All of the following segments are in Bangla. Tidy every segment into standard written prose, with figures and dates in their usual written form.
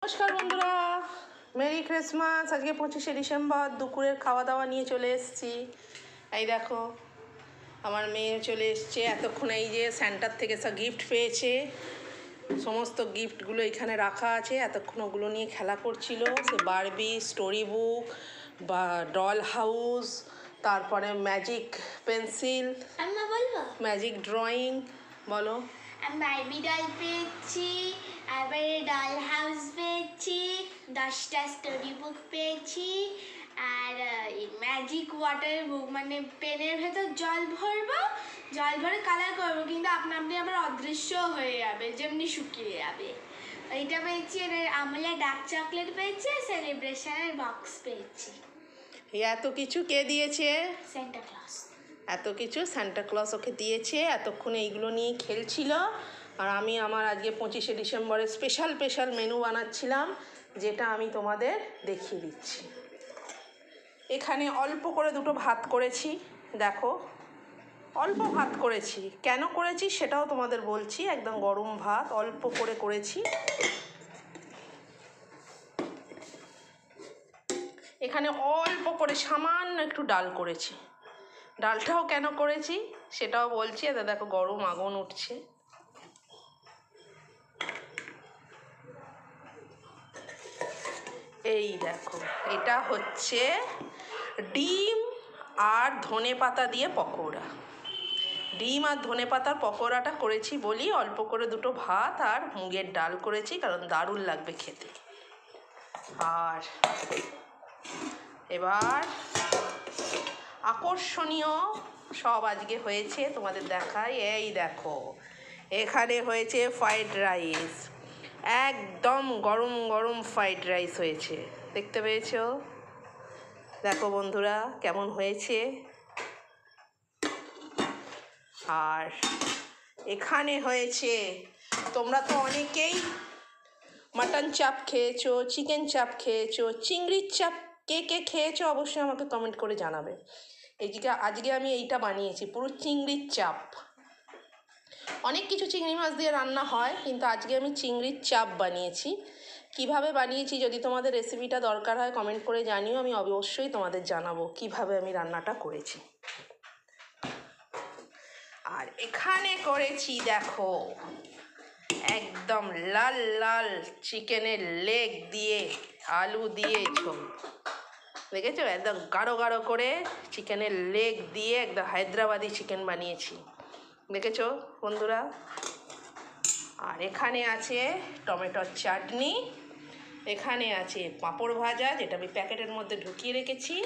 নমস্কার বন্ধুরা, মেরি ক্রিসমাস। আজকে 25শে ডিসেম্বর, দুপুরের খাওয়া দাওয়া নিয়ে চলে এসেছি। এই দেখো আমার মেয়ে চলে এসছে এতক্ষণ। এই যে স্যান্টার থেকে সব গিফট পেয়েছে, সমস্ত গিফটগুলো এখানে রাখা আছে। এতক্ষণ ওগুলো নিয়ে খেলা করছিল, সে বারবি, স্টোরি বুক বা ডল হাউস, তারপরে ম্যাজিক পেন্সিল, ম্যাজিক ড্রয়িং। বলো। আমি বারবি ডল পেয়েছি, এবারে ডল হাউস পেয়েছি, 10টা স্টোরি বুক পেয়েছি, আর ম্যাজিক ওয়াটার বুক, মানে পেনের ভেতর জল ভরবো, জল ভরে কালার করবো, কিন্তু আপনা আপনি আবার অদৃশ্য হয়ে যাবে, যেমনি শুকিয়ে যাবে। এইটা পেয়েছি। আমলে ডার্ক চকলেট পেয়েছি, সেলিব্রেশনের বক্স পেয়েছি। এত কিছু কে দিয়েছে? সেন্টা ক্লজ। এত কিছু সান্টা ক্লজ ওকে দিয়েছে। এতক্ষণ এইগুলো নিয়ে খেলছিল, আর আমি আমার আজকে 25শে ডিসেম্বরের স্পেশাল মেনু বানাচ্ছিলাম, যেটা আমি তোমাদের দেখিয়ে দিচ্ছি। এখানে অল্প করে দুটো ভাত করেছি, দেখো অল্প ভাত করেছি। কেন করেছি সেটাও তোমাদের বলছি। একদম গরম ভাত অল্প করে করেছি। এখানে অল্প করে সামান্য একটু ডাল করেছি। ডালটাও কেন করেছি সেটাও বলছি। এটা দেখো গরম আগুন উঠছে। এই দেখো, এটা হচ্ছে ডিম আর ধনেপাতা দিয়ে পকোড়া। ডিম আর ধনেপাতার পকোড়াটা করেছি বলি অল্প করে দুটো ভাত আর মুগের ডাল করেছি, কারণ দারুণ লাগবে খেতে। আর এবার আকর্ষণীয় সব আজকে হয়েছে, তোমাদের দেখাই। এই দেখো, এখানে হয়েছে ফ্রাইড রাইস, একদম গরম গরম ফ্রাইড রাইস হয়েছে, দেখতে পেয়েছো? দেখো বন্ধুরা কেমন হয়েছে। আর এখানে হয়েছে, তোমরা তো অনেকেই মাটন চাপ খেয়েছো, চিকেন চাপ খেয়েছো, চিংড়ির চাপ কে কে খেয়েছো অবশ্যই আমাকে কমেন্ট করে জানাবে। আজকে আমি এইটা বানিয়েছি, পুরো চিংড়ির চাপ। অনেক কিছু চিংড়ি মাছ দিয়ে রান্না হয়, কিন্তু আজকে আমি চিংড়ির চাপ বানিয়েছি। কিভাবে বানিয়েছি যদি তোমাদের রেসিপিটা দরকার হয় কমেন্ট করে জানিও, আমি অবশ্যই তোমাদের জানাবো কিভাবে আমি রান্নাটা করেছি। আর এখানে করেছি দেখো একদম লাল লাল চিকেনের লেগ দিয়ে আলু দিয়ে ঝোল, দেখেছো? একদম গাঢ় গাঢ় করে চিকেনের লেগ দিয়ে একদম হায়দ্রাবাদি চিকেন বানিয়েছি, দেখেছো বন্ধুরা? আর এখানে আছে টমেটোর চাটনি, এখানে আছে পাঁপড় ভাজা, যেটা আমি প্যাকেটের মধ্যে ঢুকিয়ে রেখেছি,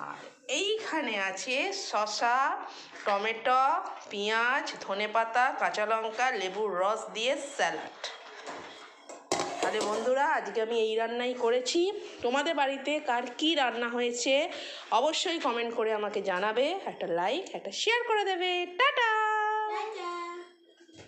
আর এইখানে আছে শসা, টমেটো, পেঁয়াজ, ধনেপাতা, কাঁচা লঙ্কা, লেবুর রস দিয়ে স্যালাড। তাহলে বন্ধুরা আজকে আমি এই রান্নাই করেছি। তোমাদের বাড়িতে কার কী রান্না হয়েছে অবশ্যই কমেন্ট করে আমাকে জানাবে। একটা লাইক, একটা শেয়ার করে দেবে। টাটা।